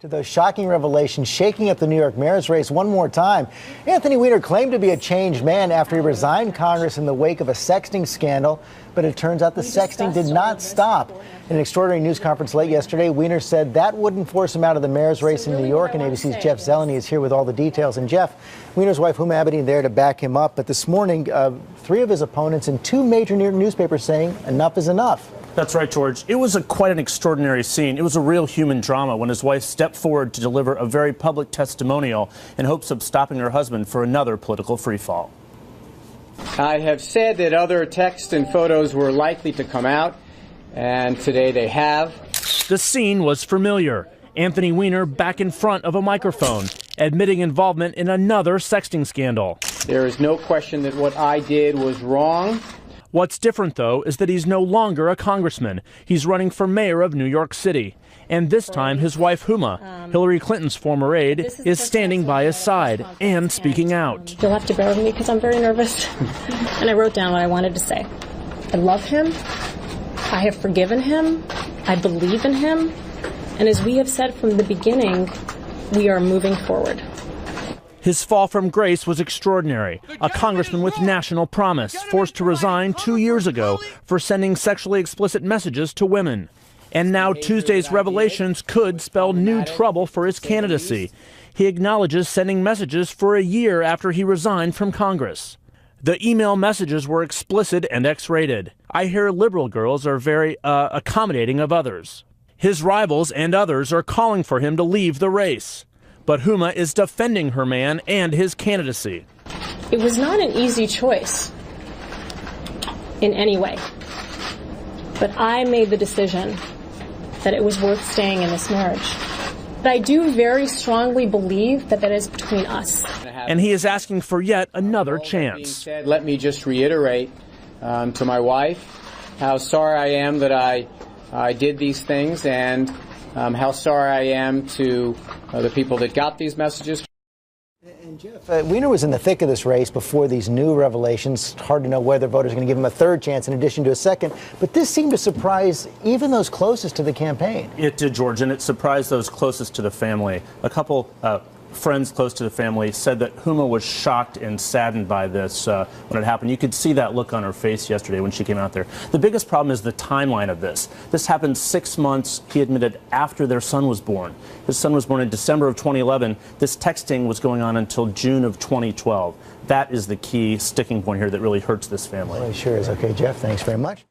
To those shocking revelations shaking up the New York mayor's race one more time. Anthony Weiner claimed to be a changed man after he resigned Congress in the wake of a sexting scandal, but it turns out the sexting did not stop. In an extraordinary news conference late yesterday, Weiner said that wouldn't force him out of the mayor's race in New York, and ABC's Jeff Zeleny is here with all the details. And Jeff, Weiner's wife Huma Abedin there to back him up, but this morning, three of his opponents and two major newspapers saying enough is enough. That's right, George. It was quite an extraordinary scene. It was a real human drama when his wife stepped forward to deliver a very public testimonial in hopes of stopping her husband for another political freefall. I have said that other texts and photos were likely to come out, and today they have. The scene was familiar. Anthony Weiner back in front of a microphone, admitting involvement in another sexting scandal. There is no question that what I did was wrong. What's different, though, is that he's no longer a congressman. He's running for mayor of New York City. And this time, his wife, Huma, Hillary Clinton's former aide, is standing by his side and speaking out. You'll have to bear with me because I'm very nervous. And I wrote down what I wanted to say. I love him. I have forgiven him. I believe in him. And as we have said from the beginning, we are moving forward. His fall from grace was extraordinary. A congressman with national promise, forced to resign 2 years ago for sending sexually explicit messages to women. And now Tuesday's revelations could spell new trouble for his candidacy. He acknowledges sending messages for a year after he resigned from Congress. The email messages were explicit and X-rated. I hear liberal girls are very accommodating of others. His rivals and others are calling for him to leave the race. But Huma is defending her man and his candidacy. It was not an easy choice in any way. But I made the decision that it was worth staying in this marriage. But I do very strongly believe that that is between us. And he is asking for yet another chance. Let me just reiterate to my wife how sorry I am that I did these things, and how sorry I am to the people that got these messages. And Jeff, Weiner was in the thick of this race before these new revelations. It's hard to know whether voters are going to give him a third chance in addition to a second. But this seemed to surprise even those closest to the campaign. It did, George, and it surprised those closest to the family. A couple friends close to the family said that Huma was shocked and saddened by this when it happened. You could see that look on her face yesterday when she came out there. The biggest problem is the timeline of this. This happened 6 months, he admitted, after their son was born. His son was born in December of 2011. This texting was going on until June of 2012. That is the key sticking point here that really hurts this family. Well, it sure is. Okay, Jeff, thanks very much.